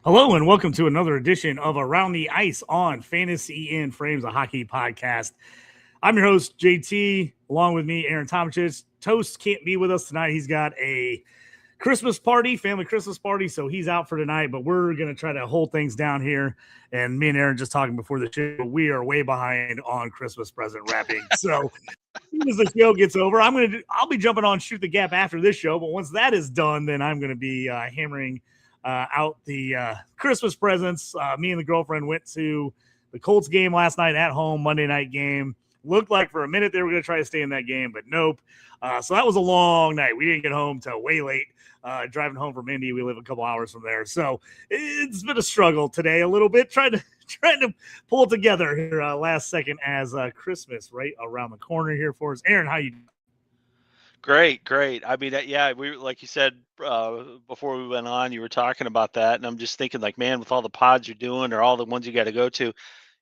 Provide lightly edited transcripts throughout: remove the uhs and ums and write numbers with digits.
Hello and welcome to another edition of Around the Ice on Fantasy in Frames, a hockey podcast. I'm your host, JT, along with me, Aaron Tomachich. Toast can't be with us tonight. He's got a Christmas party, family Christmas party, so he's out for tonight, but we're going to try to hold things down here. And me and Aaron just talking before the show, we are way behind on Christmas present wrapping. So as soon as the show gets over, I'll be jumping on Shoot the Gap after this show, but once that is done, then I'm going to be hammering out the Christmas presents. Me and the girlfriend went to the Colts game last night at home, Monday night game. Looked like for a minute they were going to try to stay in that game, but nope. So that was a long night. We didn't get home till way late. Driving home from Indy, we live a couple hours from there. So it's been a struggle today a little bit, trying to pull it together here last second as Christmas right around the corner here for us. Aaron, how you doing? Great. I mean, yeah, we like you said before we went on, you were talking about that, and I'm just thinking, like, man, with all the pods you're doing or all the ones you got to go to,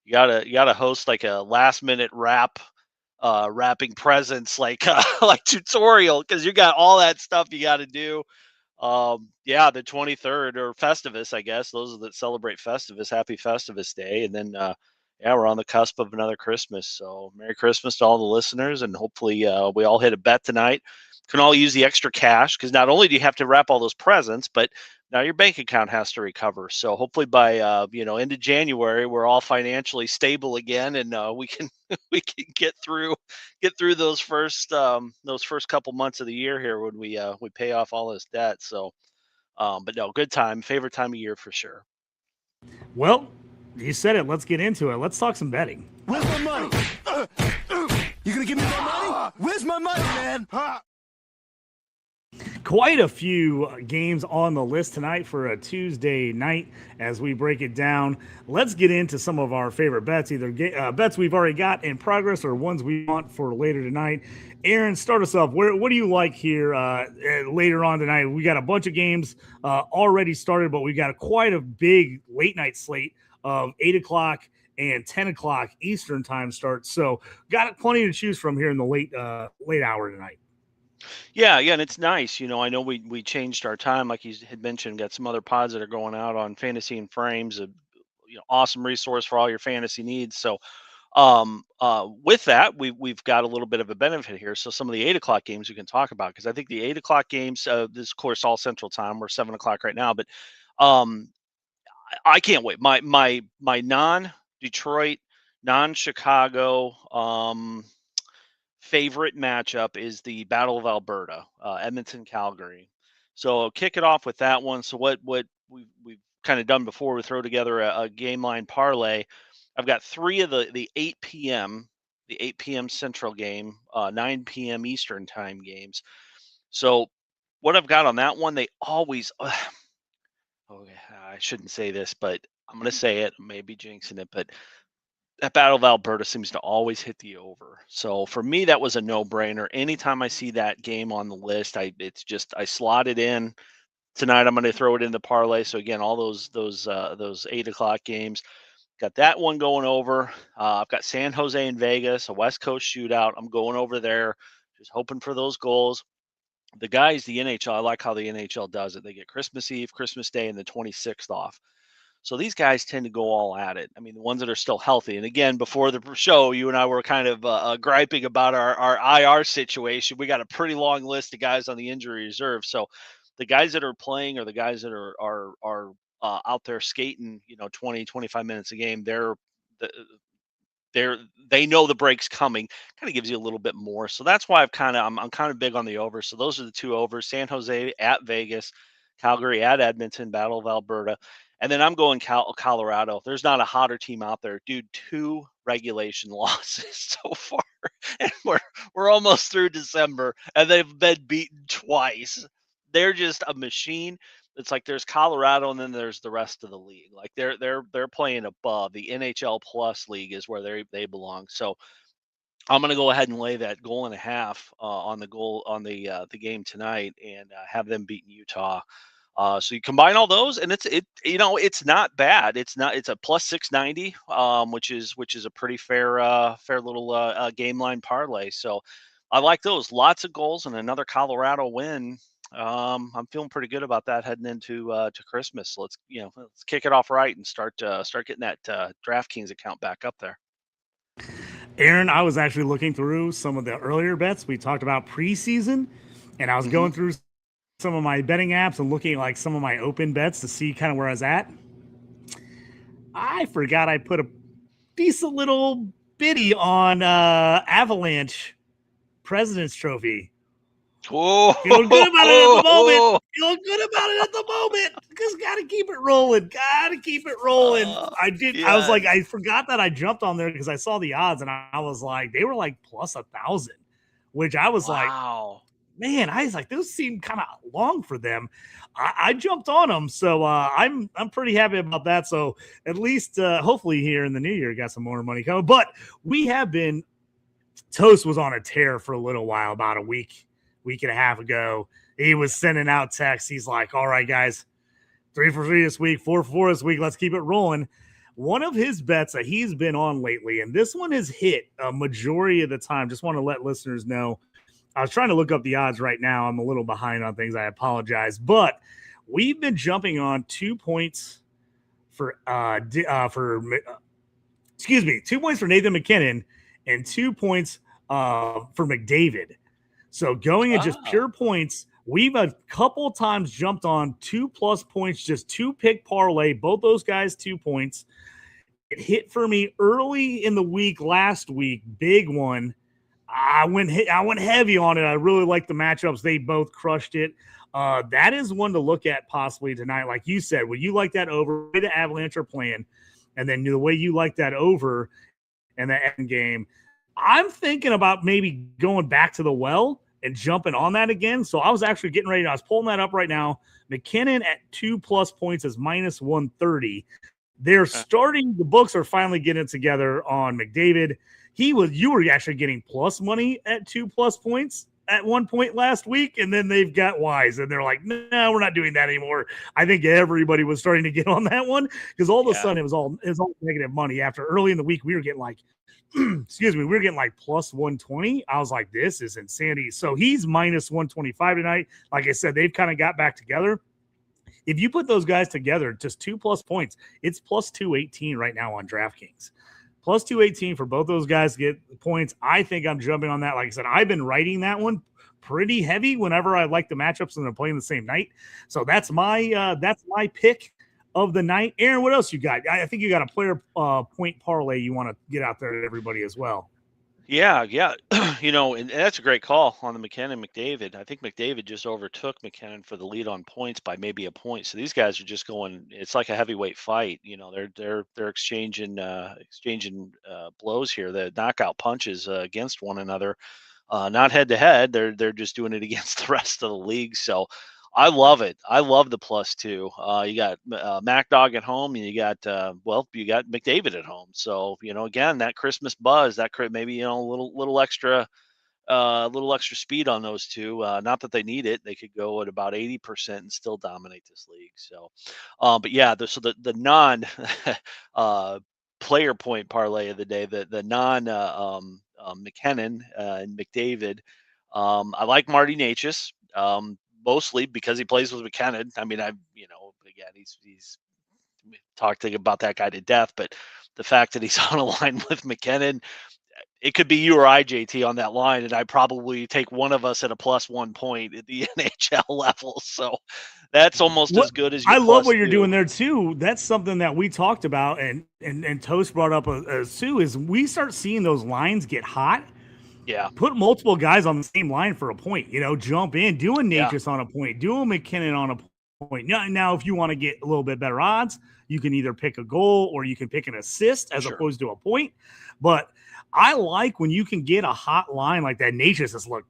you gotta host like a last minute wrapping presents, like like tutorial, because you got all that stuff you got to do. Yeah, the 23rd or Festivus, I guess. Those that celebrate Festivus, happy Festivus Day. And then, yeah, we're on the cusp of another Christmas. So Merry Christmas to all the listeners. And hopefully we all hit a bet tonight. Can all use the extra cash because not only do you have to wrap all those presents, but now your bank account has to recover. So hopefully by, end of January, we're all financially stable again, and we can we can get through those first couple months of the year here when we pay off all this debt. So, but no, good time, favorite time of year for sure. Well, you said it. Let's get into it. Let's talk some betting. Where's my money? You gonna give me my money? Where's my money, man? Quite a few games on the list tonight for a Tuesday night as we break it down. Let's get into some of our favorite bets, either bets we've already got in progress or ones we want for later tonight. Aaron, start us off. What do you like here later on tonight? We got a bunch of games already started, but we got quite a big late night slate of 8 o'clock and 10 o'clock Eastern time starts. So got plenty to choose from here in the late hour tonight. Yeah, and it's nice. I know we changed our time, like you had mentioned. Got some other pods that are going out on Fantasy and Frames, a awesome resource for all your fantasy needs. So, with that, we've got a little bit of a benefit here. So some of the 8 o'clock games we can talk about, because I think the 8 o'clock games, this of course all Central Time. We're 7 o'clock right now, but um, I can't wait. My non-Detroit, non-Chicago favorite matchup is the Battle of Alberta, Edmonton, Calgary. So kick it off with that one. So what we've kind of done before, we throw together a game line parlay. I've got three of the 8 p.m. Central game, 9 p.m. Eastern time games. So what I've got on that one, they always. Okay, I shouldn't say this, but I'm going to say it. Maybe jinxing it, but that Battle of Alberta seems to always hit the over. So for me, that was a no-brainer. Anytime I see that game on the list, I slot it in. Tonight I'm going to throw it in the parlay. So again, all those 8 o'clock games, got that one going over. I've got San Jose and Vegas, a West Coast shootout. I'm going over there, just hoping for those goals. The guys, the NHL, I like how the NHL does it. They get Christmas Eve, Christmas Day, and the 26th off. So these guys tend to go all at it. I mean, the ones that are still healthy. And again, before the show, you and I were kind of griping about our IR situation. We got a pretty long list of guys on the injury reserve. So the guys that are playing or the guys that are out there skating, 20, 25 minutes a game, they know the break's coming. Kind of gives you a little bit more. So that's why I'm kind of big on the over. So those are the two overs: San Jose at Vegas, Calgary at Edmonton, Battle of Alberta. And then I'm going Colorado. There's not a hotter team out there, dude. 2 regulation losses so far, and we're almost through December, and they've been beaten twice. They're just a machine. It's like there's Colorado, and then there's the rest of the league. Like they're playing above the NHL Plus league is where they belong. So I'm going to go ahead and lay that goal and a half on the game tonight, and have them beating Utah. So you combine all those, and it's not bad. It's a plus 690, which is a pretty fair little game line parlay. So I like those. Lots of goals and another Colorado win. I'm feeling pretty good about that heading into to Christmas. So let's kick it off right and start getting that DraftKings account back up there. Aaron, I was actually looking through some of the earlier bets we talked about preseason, and I was going through some of my betting apps and looking at like some of my open bets to see kind of where I was at. I forgot I put a decent little biddy on Avalanche President's Trophy. Oh, Feeling good about it at the moment. Feeling good about it at the moment. Just gotta keep it rolling. Gotta keep it rolling. I was like, I forgot that I jumped on there because I saw the odds and I was like, they were like plus 1,000, which I was like, man, I was like, those seem kind of long for them. I jumped on them, so I'm pretty happy about that. So at least hopefully here in the new year, got some more money coming. But we have been. Toast was on a tear for a little while, about a week and a half ago. He was sending out texts. He's like, all right, guys, 3 for 3 this week, 4 for 4 this week. Let's keep it rolling. One of his bets that he's been on lately, and this one has hit a majority of the time. Just want to let listeners know. I was trying to look up the odds right now. I'm a little behind on things. I apologize. But we've been jumping on 2 points for 2 points for Nathan McKinnon and 2 points for McDavid. So going at just pure points, we've a couple times jumped on 2+ points, just 2-pick parlay. Both those guys 2 points. It hit for me early in the week last week, big one. I went heavy on it. I really like the matchups. They both crushed it. That is one to look at possibly tonight. Like you said, would you like that over? The Avalanche are playing, and then the way you like that over and the end game, I'm thinking about maybe going back to the well and jumping on that again. So I was actually getting ready. I was pulling that up right now. McKinnon at 2+ points is minus 130. They're starting. The books are finally getting together on McDavid. You were actually getting plus money at 2+ points at one point last week, and then they've got Wise, and they're like, no, we're not doing that anymore. I think everybody was starting to get on that one because all of a sudden it was all negative money. After early in the week, we were getting like, we were getting like plus 120. I was like, this is insanity. So he's minus 125 tonight. Like I said, they've kind of got back together. If you put those guys together, just 2+ points, it's plus 218 right now on DraftKings. Plus 218 for both those guys to get points. I think I'm jumping on that. Like I said, I've been writing that one pretty heavy whenever I like the matchups and they're playing the same night. So that's my pick of the night. Aaron, what else you got? I think you got a player point parlay you want to get out there to everybody as well. Yeah. And that's a great call on the McKinnon-McDavid. I think McDavid just overtook McKinnon for the lead on points by maybe a point. So these guys are just going. It's like a heavyweight fight. They're exchanging blows here. The knockout punches against one another, not head to head. They're just doing it against the rest of the league. So I love it. I love the +2. You got MacDog at home, and you got McDavid at home. So again, that Christmas buzz, that maybe a little extra speed on those two. Not that they need it; they could go at about 80% and still dominate this league. So, but yeah, the non player point parlay of the day, the non McKinnon and McDavid. I like Marty Necas. Mostly because he plays with McKinnon. I mean, again, he's talked about that guy to death, but the fact that he's on a line with McKinnon, it could be you or I, JT, on that line, and I probably take one of us at a +1 point at the NHL level. So that's almost as good as your I love what you're +2. doing there too. That's something that we talked about, and Toast brought up too. Is we start seeing those lines get hot. Yeah. Put multiple guys on the same line for a point, jump in, do a Natchez on a point, do a McKinnon on a point. Now, if you want to get a little bit better odds, you can either pick a goal or you can pick an assist as opposed to a point. But I like when you can get a hot line like that. Natchez has looked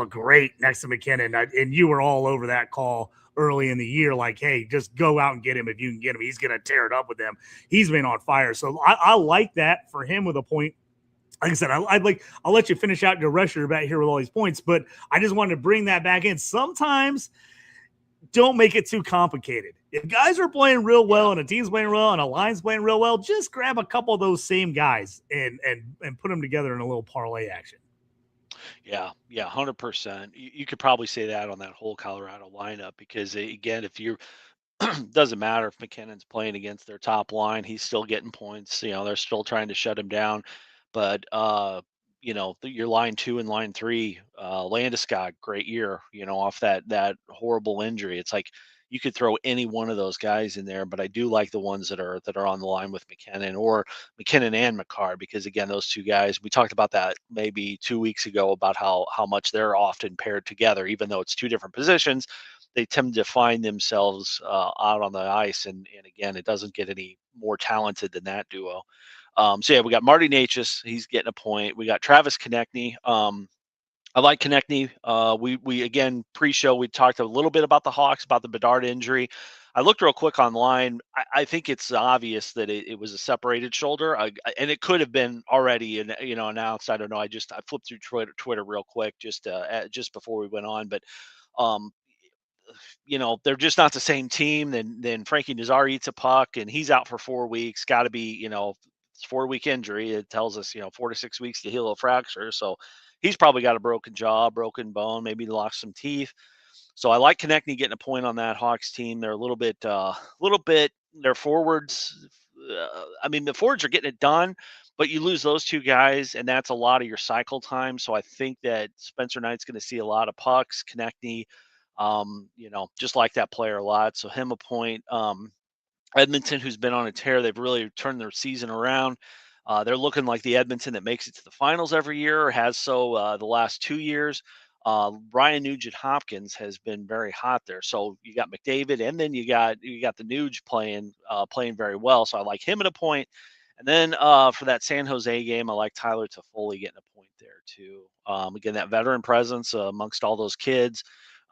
great next to McKinnon. And you were all over that call early in the year. Like, hey, just go out and get him. If you can get him, he's going to tear it up with them. He's been on fire. So I like that for him with a point. Like I said, I'll let you finish out your rest of your bet here with all these points, but I just wanted to bring that back in. Sometimes don't make it too complicated. If guys are playing real well and a team's playing well and a line's playing real well, just grab a couple of those same guys and put them together in a little parlay action. Yeah, 100%. You could probably say that on that whole Colorado lineup because again, if you doesn't matter if McKinnon's playing against their top line, he's still getting points. They're still trying to shut him down. But your line two and line three, Landeskog, great year, off that horrible injury. It's like you could throw any one of those guys in there, but I do like the ones that are on the line with McKinnon or McKinnon and McCarr, because again, those two guys, we talked about that maybe 2 weeks ago about how much they're often paired together, even though it's two different positions. They tend to find themselves out on the ice, and again, it doesn't get any more talented than that duo. So yeah, we got Marty Natchez. He's getting a point. We got Travis Konechny. I like Konechny. We again pre-show we talked a little bit about the Hawks, about the Bedard injury. I looked real quick online. I think it's obvious that it was a separated shoulder, and it could have been already announced. I don't know. I flipped through Twitter real quick just before we went on, but um, they're just not the same team. Then Frankie Nazar eats a puck and he's out for 4 weeks. Got to be, it's 4 week injury. It tells us, 4 to 6 weeks to heal a fracture. So he's probably got a broken jaw, broken bone, maybe lost some teeth. So I like Konechny getting a point on that Hawks team. They're a little bit. Their forwards. I mean, the forwards are getting it done, but you lose those two guys, and that's a lot of your cycle time. So I think that Spencer Knight's going to see a lot of pucks. Konechny, just like that player a lot. So him a point. Edmonton, who's been on a tear, they've really turned their season around. They're looking like the Edmonton that makes it to the finals every year, or has so the last 2 years. Ryan Nugent Hopkins has been very hot there. So you got McDavid, and then you got the Nuge playing very well. So I like him at a point. And then for that San Jose game, I like Tyler Toffoli getting a point there too. Again, that veteran presence amongst all those kids.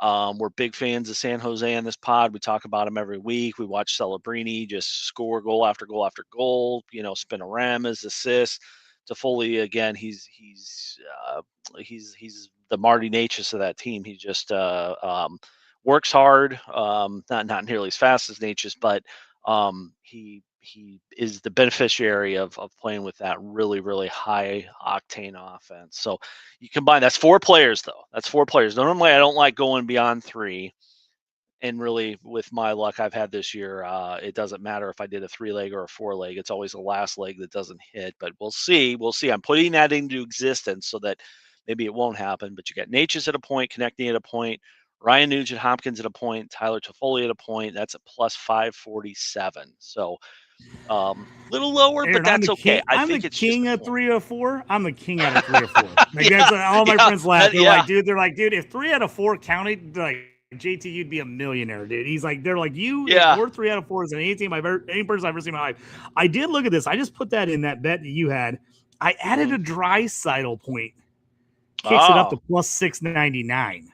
We're big fans of San Jose in this pod. We talk about them every week. We watch Celebrini just score goal after goal after goal. Spinoramas, assists. Toffoli again. He's the Marty Natchez of that team. He just works hard. Not nearly as fast as Natchez, but he is the beneficiary of playing with that really, really high octane offense. So you combine, that's four players though. That's four players. Normally I don't like going beyond three. And really, with my luck I've had this year, it doesn't matter if I did a 3-leg or a 4-leg. It's always the last leg that doesn't hit. But we'll see. We'll see. I'm putting that into existence so that maybe it won't happen. But you got Natchez at a point, Konechny at a point, Ryan Nugent Hopkins at a point, Tyler Toffoli at a point. That's a plus 547. So little lower, but Aaron, I'm that's the okay. king. I I'm the think it's just king a of point. 3 or 4. I'm the king out of 3 or 4. Like Yeah, that's all my yeah, friends laugh. They're yeah. like, dude. They're like, dude. If 3 out of 4 counted, like JT, you'd be a millionaire, dude. He's like, they're like, Yeah. your 3 out of 4 is any team any person I've ever seen in my life. I did look at this. I just put that in that bet that you had. I added a Draisaitl point, kicks it up to Oh, plus 699.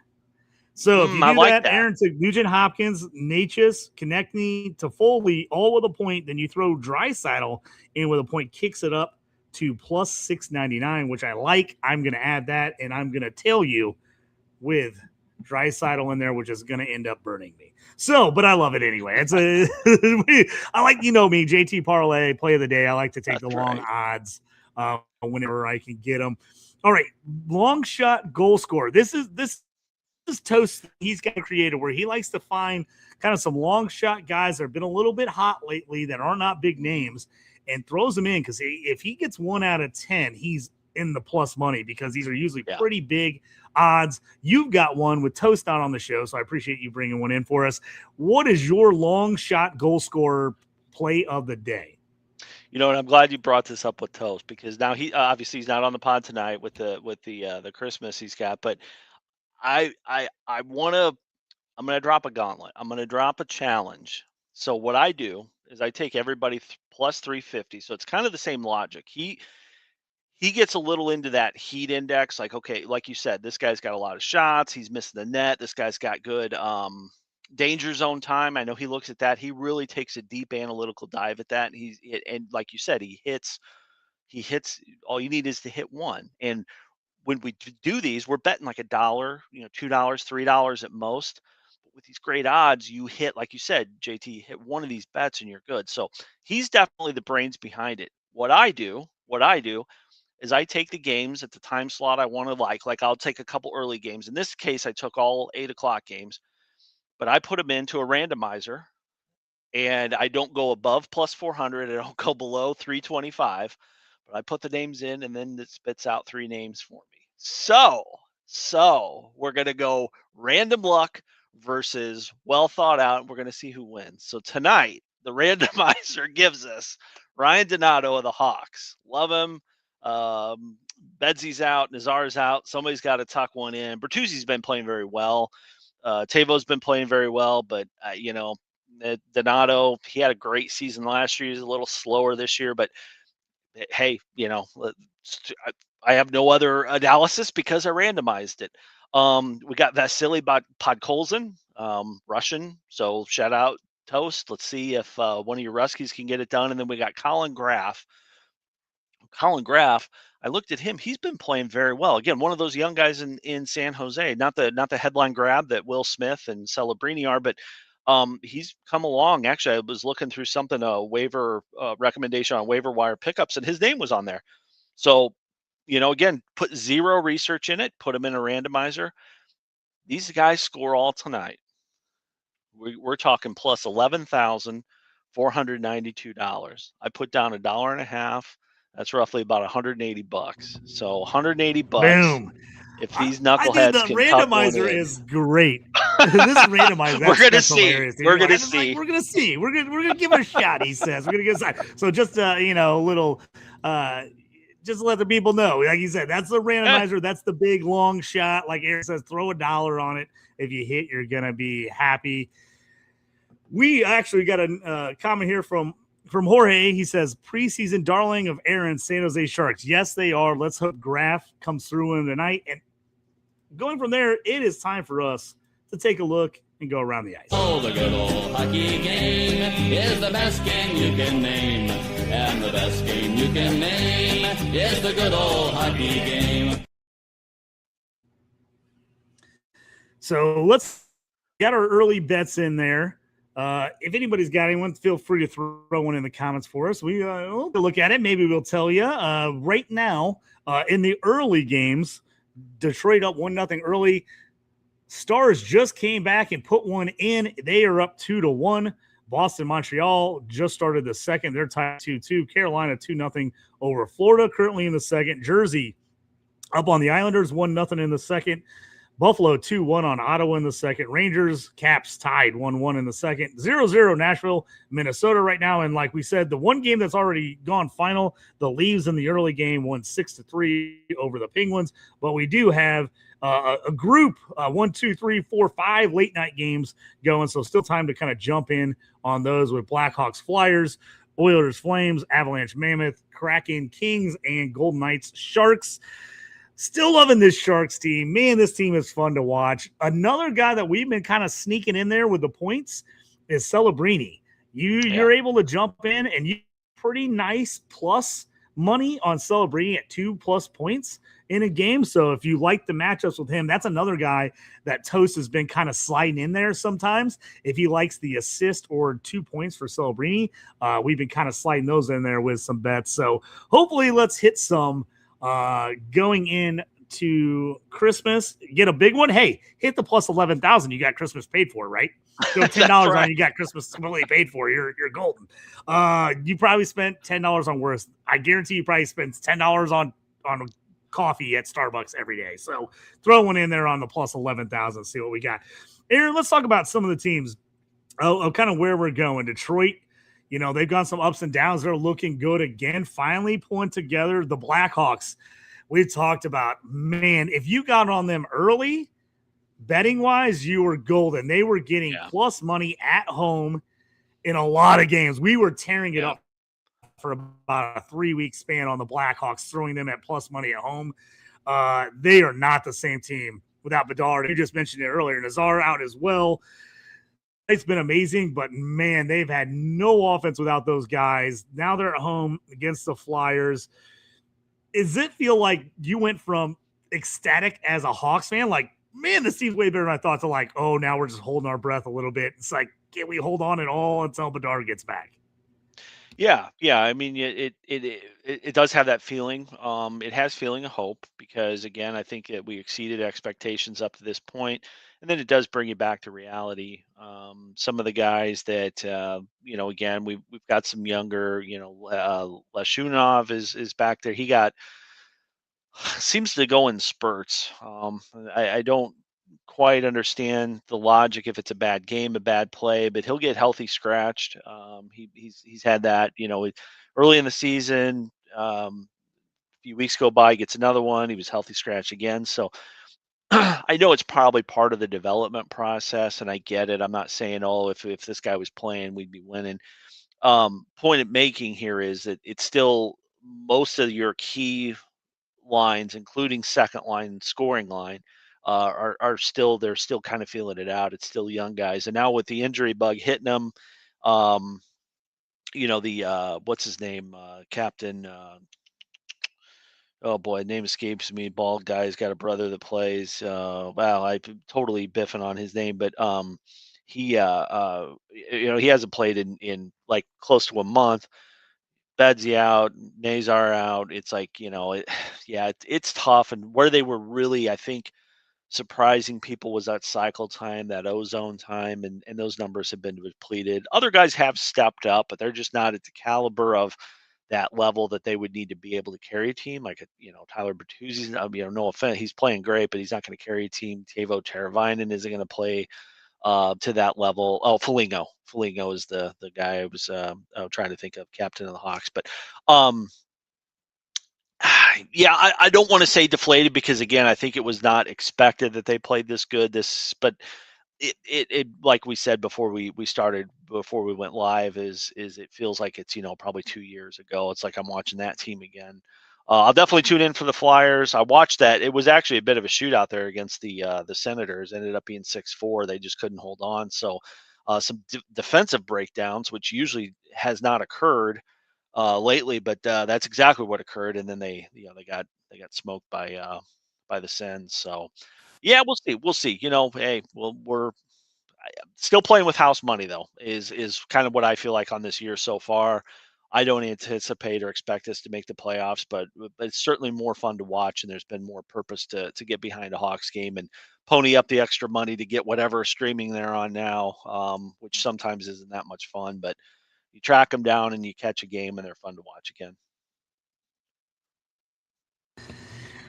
So if you I do like that, that. Aaron took Nugent Hopkins, Natchez, Konechny, Toffoli, all with a point. Then you throw Draisaitl in with a point, kicks it up to plus 699, which I like. I'm going to add that, and I'm going to tell you with Draisaitl in there, which is going to end up burning me. So, but I love it anyway. It's I like, me, JT Parlay, play of the day. I like to take That's the long right. odds whenever I can get them. All right, long shot goal scorer. This is Toast he's got created where he likes to find kind of some long shot guys that have been a little bit hot lately that are not big names and throws them in because if he gets 1 out of 10, he's in the plus money because these are usually pretty big odds. You've got one with Toast out on the show, so I appreciate you bringing one in for us. What is your long shot goal scorer play of the day? And I'm glad you brought this up with Toast, because now he obviously he's not on the pod tonight with the Christmas he's got, but I want to. I'm going to drop a gauntlet. I'm going to drop a challenge. So what I do is I take everybody plus 350. So it's kind of the same logic. He gets a little into that heat index. Like, okay, like you said, this guy's got a lot of shots. He's missing the net. This guy's got good danger zone time. I know he looks at that. He really takes a deep analytical dive at that. And like you said, he hits. All you need is to hit one. And when we do these, we're betting like $1, $2, $3 at most. But with these great odds, you hit, like you said, JT, hit one of these bets and you're good. So he's definitely the brains behind it. What I do, is I take the games at the time slot I want to like I'll take a couple early games. In this case, I took all 8 o'clock games, but I put them into a randomizer and I don't go above plus 400. I don't go below 325, but I put the names in and then it spits out 3 names for me. So we're going to go random luck versus well thought out. And we're going to see who wins. So tonight, the randomizer gives us Ryan Donato of the Hawks. Love him. Bedsy's out. Nazar's out. Somebody's got to tuck one in. Bertuzzi's been playing very well. Tavo's been playing very well, but Donato, he had a great season last year. He's a little slower this year, but hey, I have no other analysis because I randomized it. We got Vasily Podkolzin, Russian. So shout out Toast. Let's see if one of your Ruskies can get it done. And then we got Colin Graff. I looked at him. He's been playing very well. Again, one of those young guys in San Jose. Not the headline grab that Will Smith and Celebrini are, but he's come along. Actually, I was looking through something, a waiver recommendation on waiver wire pickups, and his name was on there. So, again, put zero research in it, put them in a randomizer. These guys score all tonight. We're talking plus $11,492. I put down $1.50. That's roughly about $180. So $180. Boom. If these knuckleheads the can randomizer is great. This randomizer, we're gonna see. We're gonna see. We're gonna see. We're gonna give it a shot. He says we're gonna give it a shot. So just a little, just to let the people know, like you said, that's the randomizer. That's the big long shot. Like Aaron says, throw $1 on it. If you hit, you're gonna be happy. We actually got a comment here from Jorge. He says, preseason darling of Aaron, San Jose Sharks. Yes, they are. Let's hope Graff comes through in tonight. And going from there, it is time for us to take a look and go around the ice. Oh, the good old hockey game is the best game you can name. And the best game you can name is the good old hockey game. So let's get our early bets in there. If anybody's got anyone, feel free to throw one in the comments for us. We'll look at it. Maybe we'll tell you. Right now, in the early games, Detroit up 1-0 early. Stars just came back and put one in. They are up 2-1. Boston, Montreal just started the second. They're tied 2-2. Carolina 2-0 over Florida, currently in the second. Jersey up on the Islanders 1-0 in the second. Buffalo 2-1 on Ottawa in the second. Rangers, Caps tied 1-1 in the second. 0-0 Nashville, Minnesota right now. And like we said, the one game that's already gone final, the Leafs in the early game won 6-3 over the Penguins. But we do have a group, 1, 2, 3, 4, 5 late night games going. So still time to kind of jump in on those with Blackhawks, Flyers, Oilers, Flames, Avalanche, Mammoth, Kraken, Kings, and Golden Knights, Sharks. Still loving this Sharks team. Man, this team is fun to watch. Another guy that we've been kind of sneaking in there with the points is Celebrini. You're able to jump in and you pretty nice plus money on Celebrini at 2+ points in a game. So if you like the matchups with him, that's another guy that Toast has been kind of sliding in there sometimes. If he likes the assist or 2 points for Celebrini, we've been kind of sliding those in there with some bets. So hopefully let's hit some going in to Christmas, get a big one. Hey, hit the plus 11,000. You got Christmas paid for, right? Throw $10 right. on, you got Christmas completely paid for. You're golden. You probably spent $10 on worse. I guarantee you probably spent $10 on coffee at Starbucks every day. So throw one in there on the plus 11,000. See what we got. Aaron, let's talk about some of the teams. Kind of where we're going. Detroit. They've gone some ups and downs. They're looking good again, finally pulling together. The Blackhawks, we've talked about, man, if you got on them early, betting-wise, you were golden. They were getting plus money at home in a lot of games. We were tearing it up for about a 3-week span on the Blackhawks, throwing them at plus money at home. They are not the same team without Bedard. You just mentioned it earlier. Nazar out as well. It's been amazing, but man, they've had no offense without those guys. Now they're at home against the Flyers. Does it feel like you went from ecstatic as a Hawks fan, like, man, this team's way better than I thought, to like, oh, now we're just holding our breath a little bit? It's like, can we hold on at all until Bedard gets back? Yeah, yeah. I mean, it does have that feeling. It has feeling of hope because again, I think that we exceeded expectations up to this point, and then it does bring you back to reality. Some of the guys that again, we've got some younger. Lashunov is back there. He got seems to go in spurts. I don't quite understand the logic if it's a bad game, a bad play, but he'll get healthy scratched. He's had that, early in the season. A few weeks go by, he gets another one. He was healthy scratched again. So I know it's probably part of the development process, and I get it. I'm not saying, oh, if this guy was playing, we'd be winning. Point of making here is that it's still most of your key lines, including second line, scoring line, are still they're still kind of feeling it out. It's still young guys, and now with the injury bug hitting them, um, the what's his name, Captain. Oh boy, name escapes me. Bald guy. He's got a brother that plays. Wow, I'm totally biffing on his name, but he he hasn't played in like close to a month. Bedsy out, Nazar out. It's like, yeah, it's tough. And where they were really, I think, surprising people was that cycle time, that ozone time, and those numbers have been depleted. Other guys have stepped up, but they're just not at the caliber of that level that they would need to be able to carry a team. Like, Tyler Bertuzzi's, no offense, he's playing great, but he's not going to carry a team. Teuvo Teravainen isn't going to play to that level. Oh, Foligno. Foligno is the guy I was trying to think of, captain of the Hawks. But yeah, I don't want to say deflated because again, I think it was not expected that they played this good. But it like we said before we went live is it feels like it's probably 2 years ago. It's like I'm watching that team again. I'll definitely tune in for the Flyers. I watched that. It was actually a bit of a shootout there against the Senators. Ended up being 6-4. They just couldn't hold on. So some defensive breakdowns, which usually has not occurred lately, but that's exactly what occurred. And then they got smoked by the Sens. So yeah, we'll see. We'll see. Hey, we're still playing with house money though. Is kind of what I feel like on this year so far. I don't anticipate or expect us to make the playoffs, but it's certainly more fun to watch, and there's been more purpose to get behind a Hawks game and pony up the extra money to get whatever streaming they're on now, which sometimes isn't that much fun. But you track them down and you catch a game, and they're fun to watch again.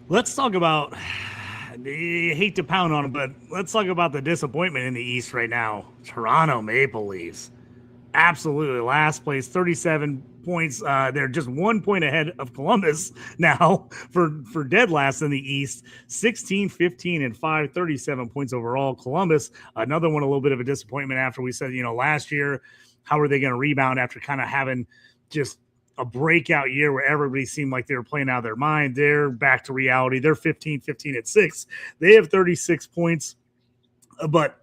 Let's talk about. I hate to pound on it, but let's talk about the disappointment in the East right now. Toronto Maple Leafs. Absolutely. Last place, 37 points. They're just 1 point ahead of Columbus now for dead last in the East. 16, 15, and 5, 37 points overall. Columbus, another one, a little bit of a disappointment after we said, last year, how are they going to rebound after kind of having just a breakout year where everybody seemed like they were playing out of their mind. They're back to reality. They're 15 at 6. They have 36 points. But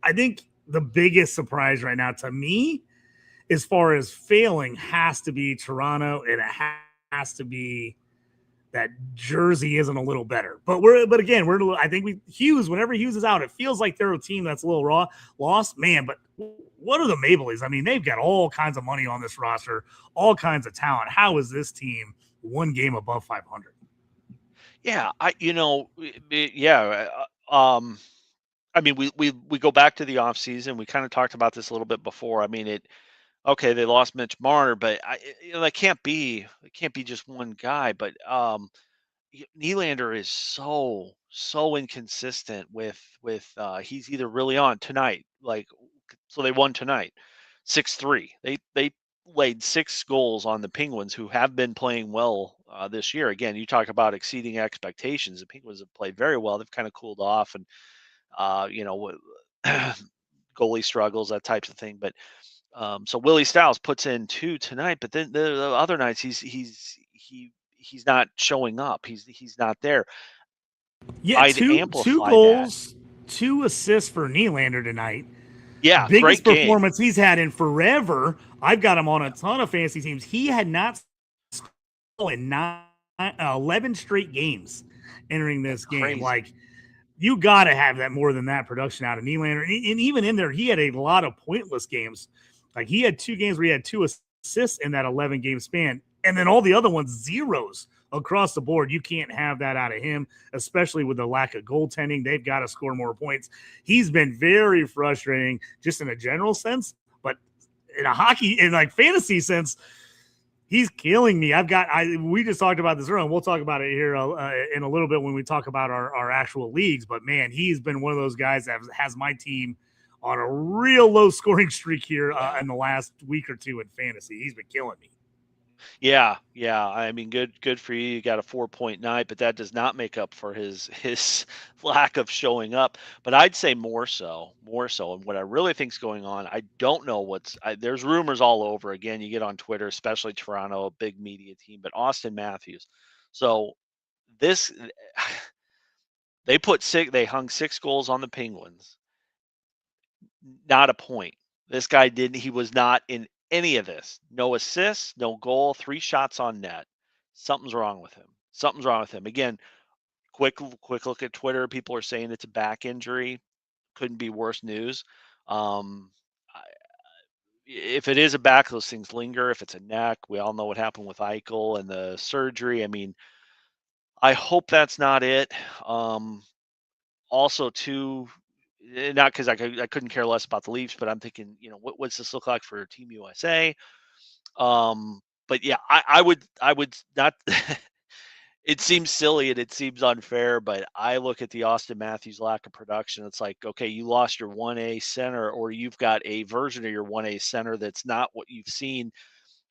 I think the biggest surprise right now to me, as far as failing, has to be Toronto, and it has to be that Jersey isn't a little better. But I think Hughes, whenever Hughes is out, it feels like they're a team that's a little lost, man. But what are the Maple Leafs? I mean, they've got all kinds of money on this roster, all kinds of talent. How is this team one game above 500? Yeah, I mean, we go back to the offseason. We kind of talked about this a little bit before. I mean, okay, they lost Mitch Marner, but that can't be just one guy. But Nylander is so inconsistent with he's either really on tonight, so they won tonight, 6-3. They laid 6 goals on the Penguins, who have been playing well this year. Again, you talk about exceeding expectations. The Penguins have played very well. They've kind of cooled off, and goalie struggles, that types of thing. But so Willie Stiles puts in 2 tonight, but then the other nights he's not showing up. He's not there. Yeah, I'd two amplify goals, 2 assists for Nylander tonight. Yeah, biggest great performance he's had in forever. I've got him on a ton of fantasy teams. He had not scored in 11 straight games entering this game. Crazy. Like, you got to have that more than that production out of Nylander. And even in there, he had a lot of pointless games. Like, he had 2 games where he had 2 assists assists in that 11 game span. And then all the other ones, zeros across the board. You can't have that out of him, especially with the lack of goaltending. They've got to score more points. He's been very frustrating just in a general sense, but in a hockey, in like fantasy sense, he's killing me. We just talked about this earlier, and we'll talk about it here in a little bit when we talk about our actual leagues. But man, he's been one of those guys that has my team on a real low scoring streak here in the last week or two in fantasy. He's been killing me. Yeah. I mean, good for you. You got a 4-point night, but that does not make up for his lack of showing up. But I'd say more so. And what I really think's going on, I don't know there's rumors all over. Again, you get on Twitter, especially Toronto, a big media team, but Austin Matthews. So this, they hung 6 goals on the Penguins. Not a point. This guy he was not in any of this. No assists, no goal, 3 shots on net. Something's wrong with him. Again, quick look at Twitter. People are saying it's a back injury. Couldn't be worse news. If it is a back, those things linger. If it's a neck, we all know what happened with Eichel and the surgery. I mean, I hope that's not it. Also, too, not because I couldn't care less about the Leafs, but I'm thinking, what's this look like for Team USA? But yeah, I would not. It seems silly and it seems unfair, but I look at the Austin Matthews lack of production. It's like, okay, you lost your 1A center, or you've got a version of your 1A center that's not what you've seen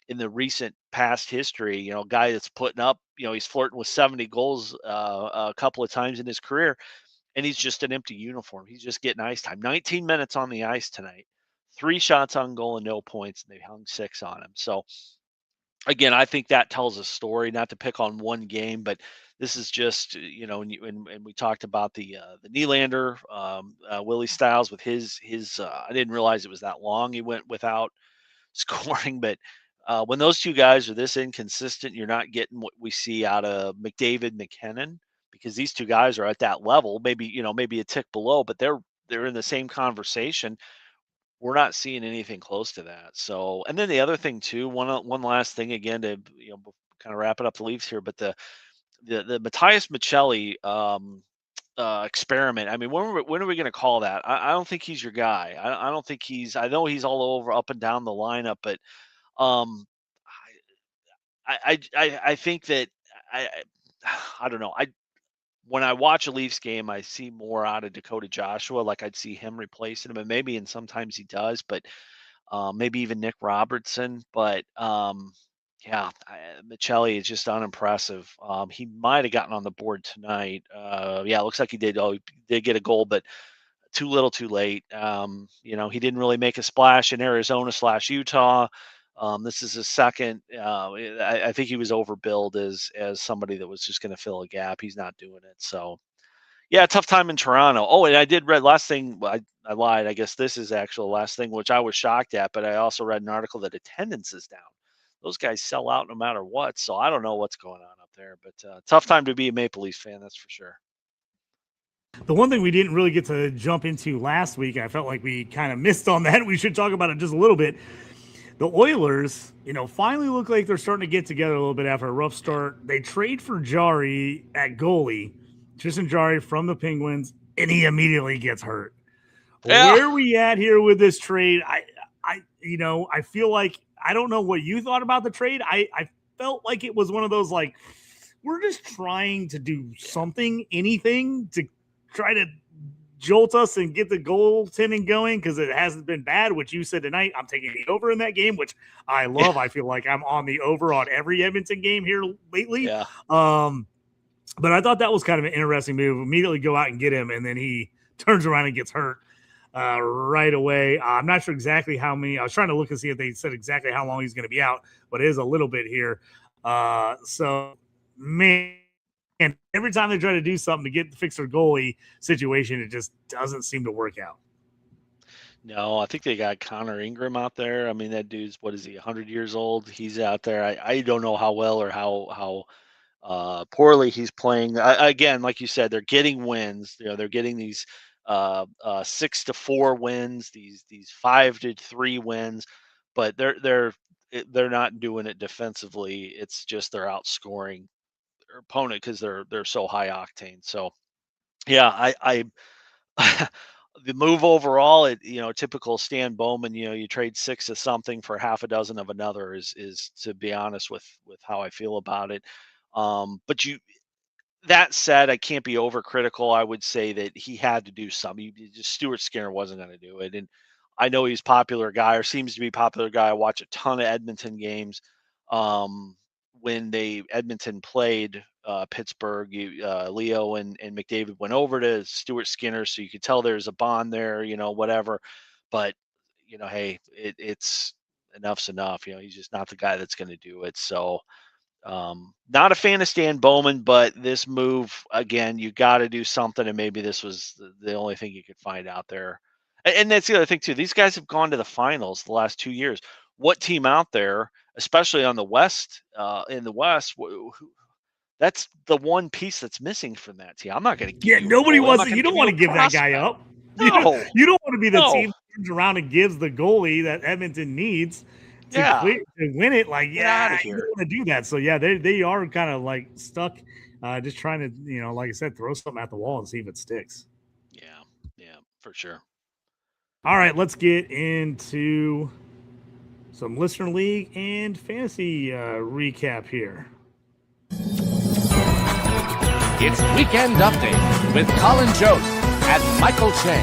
in the recent past history. A guy that's putting up, he's flirting with 70 goals a couple of times in his career, and he's just an empty uniform. He's just getting ice time. 19 minutes on the ice tonight, 3 shots on goal and no points, and they hung 6 on him. So again, I think that tells a story. Not to pick on one game, but this is just, and we talked about the Nylander, Willie Styles with his. I didn't realize it was that long he went without scoring, but when those two guys are this inconsistent, you're not getting what we see out of McDavid, McKinnon, because these two guys are at that level. Maybe maybe a tick below, but they're in the same conversation. We're not seeing anything close to that. So, and then the other thing too, one last thing again to kind of wrap it up the Leafs here, but the Matthias Michelli experiment. I mean, when are we going to call that? I don't think he's your guy. I don't think I know he's all over up and down the lineup, but um, I think that I I don't know. When I watch a Leafs game, I see more out of Dakota Joshua. Like I'd see him replacing him, and sometimes he does, but maybe even Nick Robertson. But yeah, Michelli is just unimpressive. He might have gotten on the board tonight. Yeah, it looks like he did. Oh, he did get a goal, but too little, too late. He didn't really make a splash in Arizona/Utah. This is his second. I think he was overbilled as somebody that was just going to fill a gap. He's not doing it. So, yeah, tough time in Toronto. Oh, and I did read last thing. I lied. I guess this is actual last thing, which I was shocked at. But I also read an article that attendance is down. Those guys sell out no matter what. So I don't know what's going on up there. But tough time to be a Maple Leafs fan. That's for sure. The one thing we didn't really get to jump into last week, I felt like we kind of missed on that. We should talk about it just a little bit. The Oilers, finally look like they're starting to get together a little bit after a rough start. They trade for Jari at goalie, Tristan Jari from the Penguins, and he immediately gets hurt. Yeah. Where are we at here with this trade? I feel like I don't know what you thought about the trade. I felt like it was one of those like we're just trying to do something, anything to try to jolt us and get the goaltending going because it hasn't been bad, which you said tonight. I'm taking the over in that game, which I love. I feel like I'm on the over on every Edmonton game here lately. Yeah. But I thought that was kind of an interesting move. Immediately go out and get him, and then he turns around and gets hurt right away. I'm not sure exactly how many. I was trying to look and see if they said exactly how long he's going to be out, but it is a little bit here. So, man. And every time they try to do something to fix their goalie situation, it just doesn't seem to work out. No, I think they got Connor Ingram out there. I mean, that dude's, what is he, 100 years old? He's out there. I don't know how well or how poorly he's playing. Again, like you said, they're getting wins. They're getting these 6-4 wins, these 5-3 wins, but they're they're not doing it defensively. It's just they're outscoring their opponent because they're so high octane. So yeah, the move overall, typical Stan Bowman, you trade 6 of something for half a dozen of another is to be honest with how I feel about it. But that said, I can't be overcritical. I would say that he had to do something. Just Stuart Skinner wasn't going to do it, and I know he's a popular guy or seems to be a popular guy. I watch a ton of Edmonton games. When Edmonton played Pittsburgh, Leo and McDavid went over to Stuart Skinner, so you could tell there's a bond there. Whatever, but hey, it's enough's enough. He's just not the guy that's going to do it. So. Not a fan of Stan Bowman, but this move again, you got to do something, and maybe this was the only thing you could find out there. And that's the other thing too. These guys have gone to the finals the last 2 years. What team out there, especially on the West, in the West, that's the one piece that's missing from that team. I'm not going to give you. Nobody wants to. You don't want to give that guy up. No, you don't want to be the team that turns around and gives the goalie that Edmonton needs to win it. Like, you don't want to do that. So yeah, they are kind of like stuck, just trying to, like I said, throw something at the wall and see if it sticks. Yeah, for sure. All right, let's get into some listener league and fantasy recap here. It's Weekend Update with Colin Jost and Michael Che.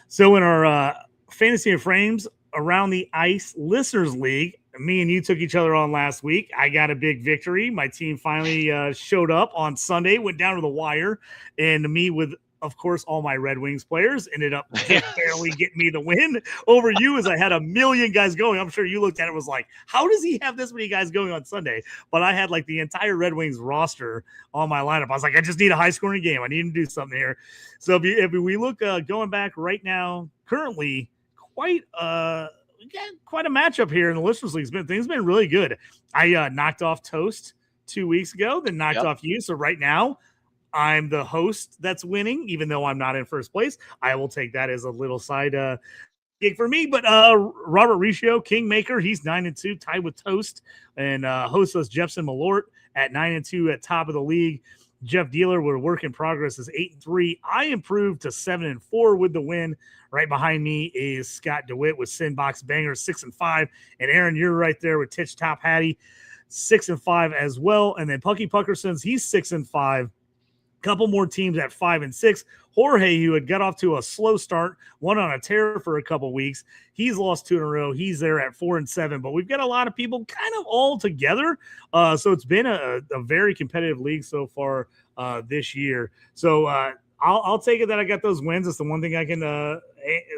So in our Fantasy and Frames Around the Ice Listeners League, me and you took each other on last week. I got a big victory. My team finally showed up on Sunday, went down to the wire, and me with, of course, all my Red Wings players ended up barely getting me the win over you as I had a million guys going. I'm sure you looked at it and was like, how does he have this many guys going on Sunday? But I had like the entire Red Wings roster on my lineup. I was like, I just need a high-scoring game. I need to do something here. So if we look going back right now, currently quite a matchup here in the Listeners League. Things been really good. I knocked off Toast 2 weeks ago, then knocked off you. So right now, I'm the host that's winning, even though I'm not in first place. I will take that as a little side gig for me. But Robert Riccio, Kingmaker, he's 9-2, tied with Toast, and hostless Jeffson Malort at 9-2 at top of the league. Jeff Dealer, with a work in progress, is 8-3. I improved to 7-4 with the win. Right behind me is Scott DeWitt with Sinbox Banger, 6-5, and Aaron, you're right there with Titch Top Hattie, 6-5 as well. And then Pucky Puckersons, he's 6-5. Couple more teams at 5-6. Jorge, who had got off to a slow start, went on a tear for a couple weeks. He's lost 2 in a row. He's there at 4-7. But we've got a lot of people kind of all together. So it's been a very competitive league so far this year. So I'll take it that I got those wins. It's the one thing I can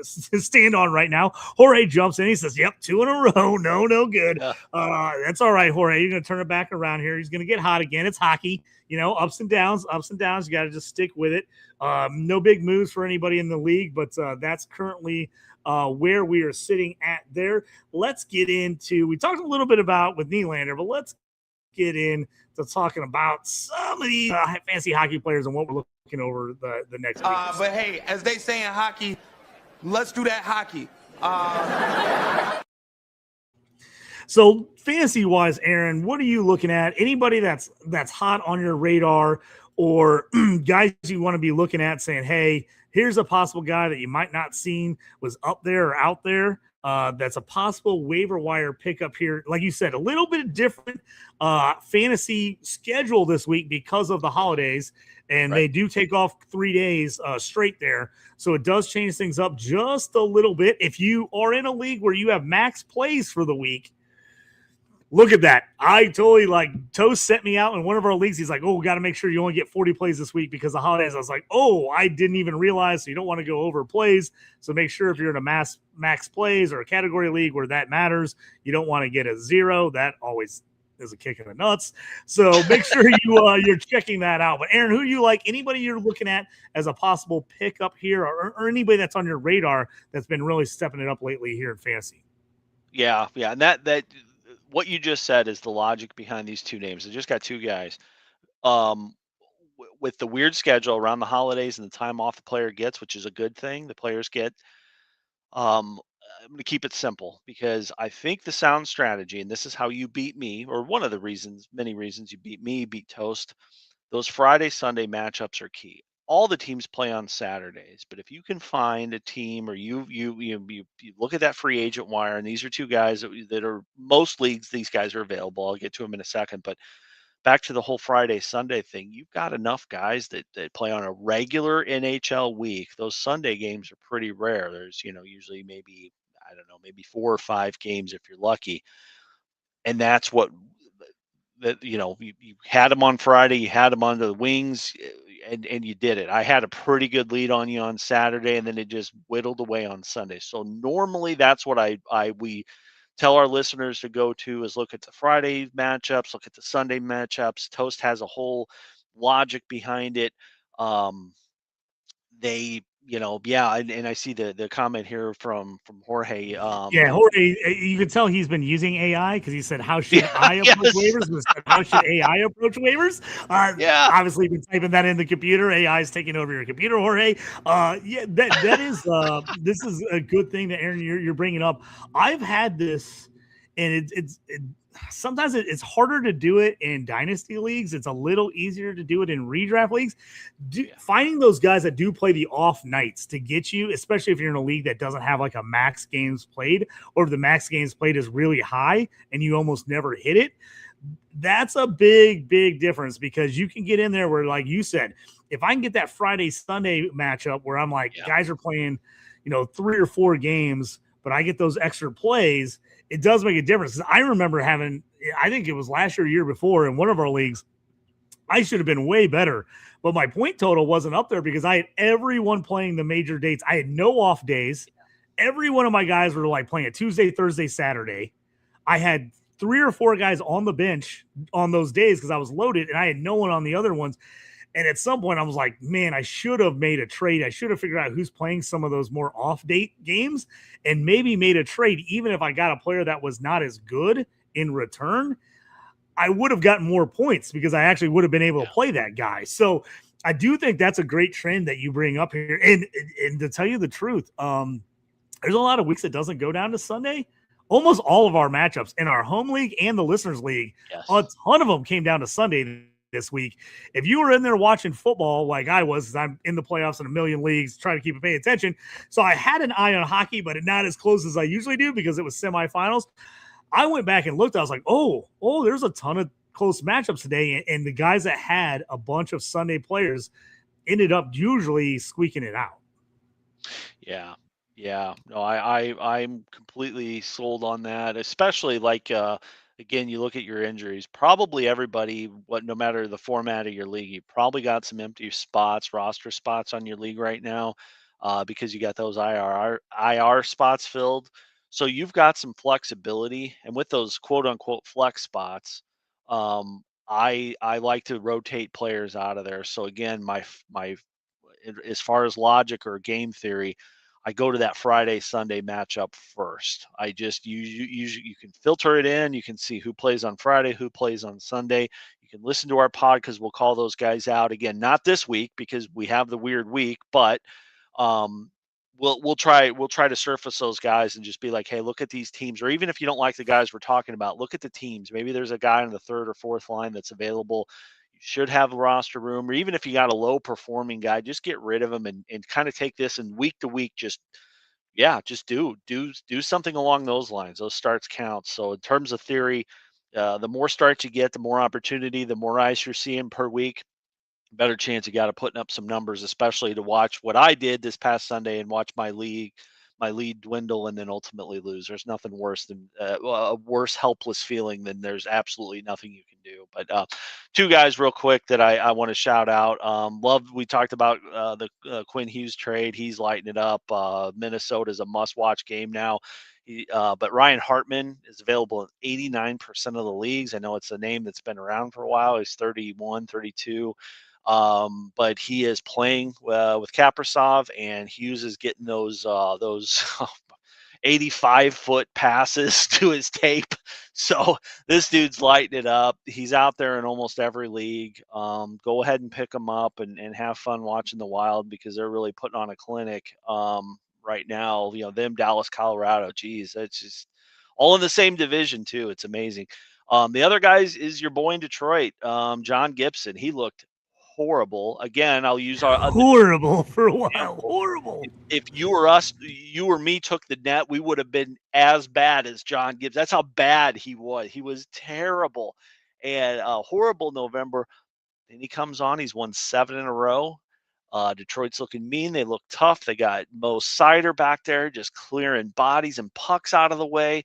stand on right now. Jorge jumps in. He says, yep, 2 in a row. No good. That's all right, Jorge. You're going to turn it back around here. He's going to get hot again. It's hockey. Ups and downs. You got to just stick with it. No big moves for anybody in the league, but that's currently where we are sitting at there. Let's get into, we talked a little bit about with Nylander, but let's get into talking about some of these fantasy hockey players and what we're looking over the next week. But hey, as they say in hockey, let's do that hockey. So fantasy-wise, Aaron, what are you looking at? Anybody that's hot on your radar, or guys you want to be looking at saying, hey, here's a possible guy that you might not seen was up there or out there. That's a possible waiver wire pickup here. Like you said, a little bit different fantasy schedule this week because of the holidays, and They do take off 3 days straight there. So it does change things up just a little bit. If you are in a league where you have max plays for the week, look at that. I totally Toast sent me out in one of our leagues. He's like, oh, we got to make sure you only get 40 plays this week because of the holidays. I was like, oh, I didn't even realize. So you don't want to go over plays. So make sure if you're in a max plays or a category league where that matters, you don't want to get a 0. That always is a kick in the nuts. So make sure you're checking that out. But Aaron, who do you like? Anybody you're looking at as a possible pickup here, or anybody that's on your radar that's been really stepping it up lately here in fantasy? Yeah. And that what you just said is the logic behind these 2 names. I just got 2 guys. With the weird schedule around the holidays and the time off the player gets, which is a good thing, the players get. I'm going to keep it simple because I think the sound strategy, and this is how you beat me, or one of the reasons, many reasons you beat me, beat Toast. Those Friday, Sunday matchups are key. All the teams play on Saturdays, but if you can find a team, or you look at that free agent wire, and these are two guys that are most leagues. These guys are available. I'll get to them in a second, but back to the whole Friday Sunday thing, you've got enough guys that play on a regular NHL week. Those Sunday games are pretty rare. There's, usually maybe, I don't know, maybe 4 or 5 games if you're lucky. And that's what you had them on Friday, you had them on the wings, and you did it. I had a pretty good lead on you on Saturday, and then it just whittled away on Sunday. So normally that's what we tell our listeners to go to, is look at the Friday matchups, look at the Sunday matchups. Toast has a whole logic behind it. And I see the comment here from Jorge. Yeah, Jorge, you can tell he's been using AI because he said, "How should I approach waivers?" Instead, how should AI approach waivers? Yeah. Obviously, you've been typing that in the computer. AI is taking over your computer, Jorge. That is this is a good thing that Aaron you're bringing up. I've had this, and sometimes it's harder to do it in dynasty leagues. It's a little easier to do it in redraft leagues. Finding those guys that do play the off nights to get you, especially if you're in a league that doesn't have like a max games played, or if the max games played is really high and you almost never hit it. That's a big difference, because you can get in there where, like you said, if I can get that Friday Sunday matchup where I'm like, guys are playing, 3 or 4 games, but I get those extra plays, it does make a difference. I remember having, I think it was last year before, in one of our leagues, I should have been way better, but my point total wasn't up there because I had everyone playing the major dates. I had no off days. Every one of my guys were like playing a Tuesday, Thursday, Saturday. I had 3 or 4 guys on the bench on those days because I was loaded, and I had no one on the other ones. And at some point I was like, man, I should have made a trade. I should have figured out who's playing some of those more off date games and maybe made a trade. Even if I got a player that was not as good in return, I would have gotten more points because I actually would have been able to play that guy. So I do think that's a great trend that you bring up here. And to tell you the truth, there's a lot of weeks it doesn't go down to Sunday. Almost all of our matchups in our home league and the listeners league, a ton of them came down to Sunday this week. If you were in there watching football like I was, because I'm in the playoffs in a million leagues, trying to keep paying attention, so I had an eye on hockey, but not as close as I usually do because it was semifinals. I went back and looked. I was like, oh, there's a ton of close matchups today, and the guys that had a bunch of Sunday players ended up usually squeaking it out. Yeah. No, I'm completely sold on that, especially like again, you look at your injuries. Probably everybody, no matter the format of your league, you probably got some empty spots, roster spots on your league right now, because you got those IR spots filled. So you've got some flexibility, and with those quote unquote flex spots, I like to rotate players out of there. So again, my as far as logic or game theory, I go to that Friday Sunday matchup first. I just you can filter it in. You can see who plays on Friday, who plays on Sunday. You can listen to our pod because we'll call those guys out again. Not this week because we have the weird week, but we'll try to surface those guys and just be like, hey, look at these teams. Or even if you don't like the guys we're talking about, look at the teams. Maybe there's a guy on the 3rd or 4th line that's available. Should have a roster room, or even if you got a low performing guy, just get rid of him and kind of take this and week to week, just do something along those lines. Those starts count. So in terms of theory, the more starts you get, the more opportunity, the more ice you're seeing per week, better chance you got of putting up some numbers, especially to watch what I did this past Sunday and watch my lead dwindle and then ultimately lose. There's nothing worse than a worse helpless feeling than there's absolutely nothing you can do. But 2 guys real quick that I want to shout out. We talked about the Quinn Hughes trade. He's lighting it up. Minnesota is a must-watch game now. But Ryan Hartman is available in 89% of the leagues. I know it's a name that's been around for a while. He's 31, 32. But he is playing with Kaprizov, and Hughes is getting those 85-foot passes to his tape. So this dude's lighting it up. He's out there in almost every league. Go ahead and pick him up and have fun watching the Wild because they're really putting on a clinic. right now. Them, Dallas, Colorado. Geez, that's just all in the same division too. It's amazing. The other guys is your boy in Detroit, John Gibson. He looked horrible. Again, I'll use Horrible for a yeah, while. Horrible. if you or me took the net, we would have been as bad as John Gibbs. That's how bad he was. He was terrible and horrible November. Then he comes on. He's won 7 in a row. Detroit's looking mean. They look tough. They got Mo Sider back there just clearing bodies and pucks out of the way.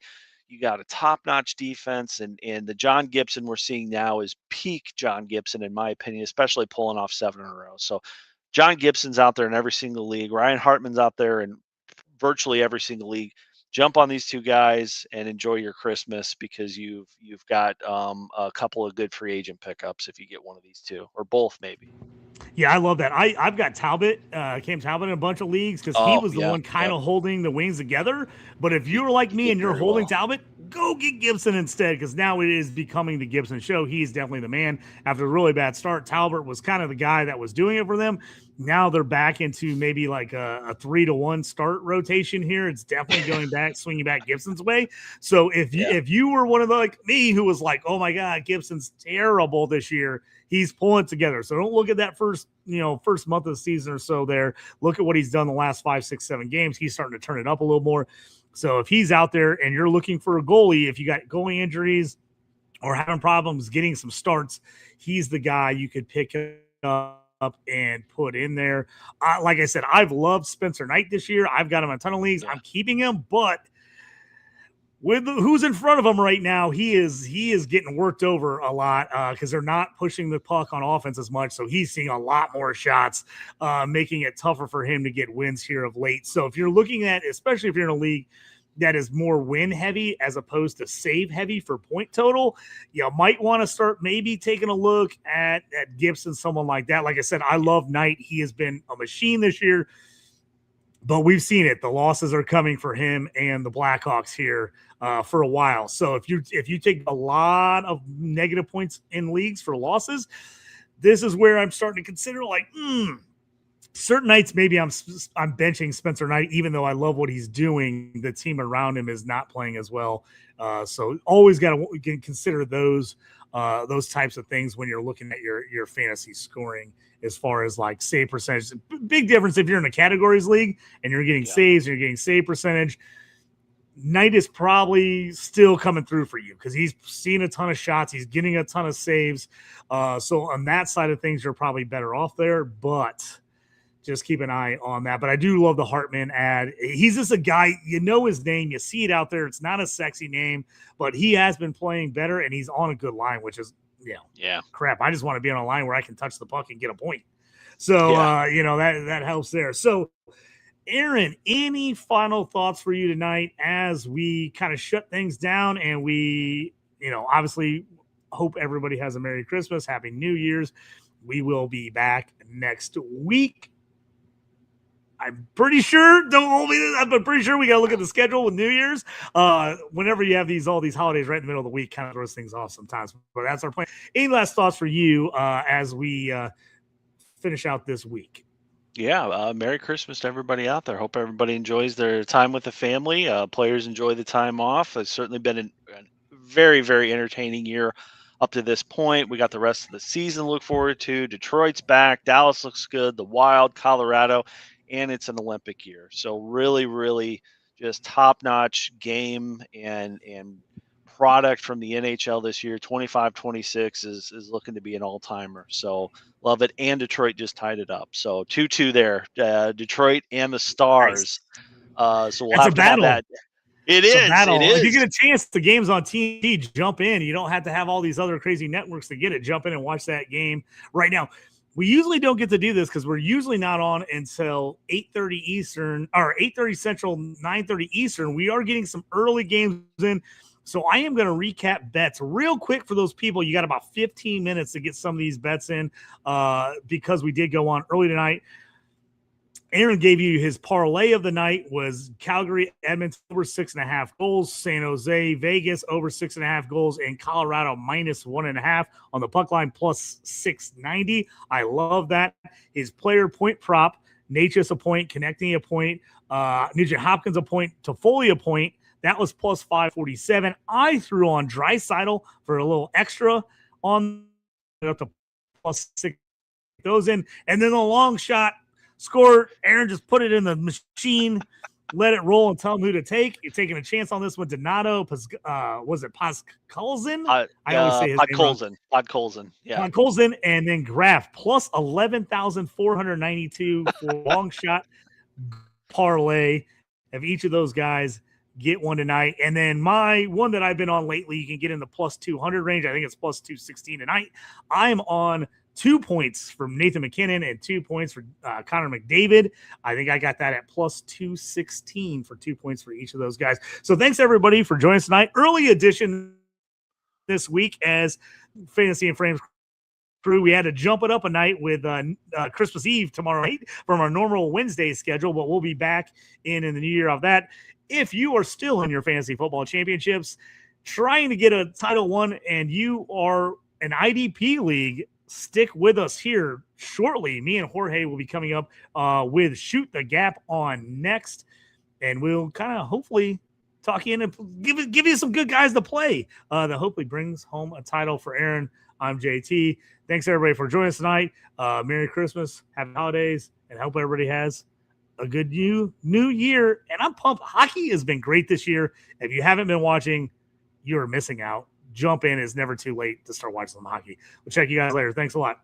You got a top-notch defense, and the John Gibson we're seeing now is peak John Gibson, in my opinion, especially pulling off 7 in a row. So John Gibson's out there in every single league. Ryan Hartman's out there in virtually every single league. Jump on these two guys and enjoy your Christmas, because you've got a couple of good free agent pickups if you get one of these two, or both maybe. Yeah, I love that. I've got Talbot, Cam Talbot in a bunch of leagues because he was the one kind of holding the wings together. But if you're like me and you're holding Talbot, go get Gibson instead, because now it is becoming the Gibson show. He's definitely the man. After a really bad start, Talbot was kind of the guy that was doing it for them. Now they're back into maybe like a 3-1 start rotation here. It's definitely going back, swinging back Gibson's way. So if you were one of the, like me, who was like, oh my God, Gibson's terrible this year, he's pulling it together. So don't look at that first month of the season or so there. Look at what he's done the last 5, 6, 7 games. He's starting to turn it up a little more. So if he's out there and you're looking for a goalie, if you got goalie injuries or having problems getting some starts, he's the guy you could pick up and put in there. Like I said, I've loved Spencer Knight this year. I've got him in a ton of leagues. I'm keeping him, but with who's in front of him right now, he is getting worked over a lot because they're not pushing the puck on offense as much. So he's seeing a lot more shots, making it tougher for him to get wins here of late. So if you're looking at, especially if you're in a league that is more win heavy as opposed to save heavy for point total, you might want to start maybe taking a look at Gibson, someone like that. Like I said, I love Knight. He has been a machine this year, but we've seen it. The losses are coming for him and the Blackhawks here for a while. So if you take a lot of negative points in leagues for losses, this is where I'm starting to consider certain nights maybe I'm benching Spencer Knight, even though I love what he's doing. The team around him is not playing as well. So always got to consider those types of things when you're looking at your fantasy scoring, as far as like save percentage. Big difference if you're in a categories league and you're getting saves and you're getting save percentage. Knight is probably still coming through for you because he's seen a ton of shots. He's getting a ton of saves. So on that side of things, you're probably better off there, but just keep an eye on that. But I do love the Hartman ad. He's just a guy, you know his name, you see it out there. It's not a sexy name, but he has been playing better and he's on a good line, which is, crap. I just want to be on a line where I can touch the puck and get a point. So, that helps there. So, Aaron, any final thoughts for you tonight as we kind of shut things down and we, obviously hope everybody has a Merry Christmas, Happy New Year's. We will be back next week. I'm pretty sure, don't hold me, I'm pretty sure we got to look at the schedule with New Year's. Whenever you have all these holidays right in the middle of the week, kind of throws things off sometimes. But that's our plan. Any last thoughts for you as we finish out this week? Yeah, Merry Christmas to everybody out there. Hope everybody enjoys their time with the family. Players enjoy the time off. It's certainly been a very, very entertaining year up to this point. We got the rest of the season to look forward to. Detroit's back. Dallas looks good. The Wild, Colorado, and it's an Olympic year. So really, really just top-notch game and product from the NHL this year. 25-26 is looking to be an all-timer. So love it. And Detroit just tied it up. So 2-2 there. Detroit and the Stars. Nice. So we'll have to have that. It is. If you get a chance, the game's on TV, jump in. You don't have to have all these other crazy networks to get it. Jump in and watch that game right now. We usually don't get to do this because we're usually not on until 8:30 Eastern or 8:30 Central, 9:30 Eastern. We are getting some early games in. So I am going to recap bets real quick for those people. You got about 15 minutes to get some of these bets in because we did go on early tonight. Aaron gave you his parlay of the night was Calgary, Edmonton over 6.5 goals, San Jose, Vegas over 6.5 goals, and Colorado minus 1.5 on the puck line plus 690. I love that. His player point prop Natchez a point, Connecting a point, Nugent Hopkins a point, Toffoli a point. That was plus 547. I threw on Draisaitl for a little extra on up to plus 6. Those in, and then the long shot score. Aaron just put it in the machine, let it roll, and tell him who to take. You're taking a chance on this one. Donato, was it Pascalzin? I always say his name. Podkolzin. Yeah. Podkolzin, and then Graf plus 11,492 for long shot parlay of each of those guys. Get one tonight. And then my one that I've been on lately, you can get in the plus 200 range. I think it's plus 216 tonight. I'm on 2 points from Nathan McKinnon and 2 points for Connor McDavid. I think I got that at plus 216 for 2 points for each of those guys. So thanks everybody for joining us tonight. Early edition this week as Fantasy and Frames crew. We had to jump it up a night with Christmas Eve tomorrow night from our normal Wednesday schedule, but we'll be back in the new year of that. If you are still in your fantasy football championships, trying to get a Title I and you are an IDP league, stick with us here shortly. Me and Jorge will be coming up with Shoot the Gap on next, and we'll kind of hopefully talk in and give you some good guys to play that hopefully brings home a title for Aaron. I'm JT. Thanks everybody for joining us tonight. Merry Christmas, happy holidays, and I hope everybody has a good new year. And I'm pumped. Hockey has been great this year. If you haven't been watching, you're missing out. Jump in. It's never too late to start watching some hockey. We'll check you guys later. Thanks a lot.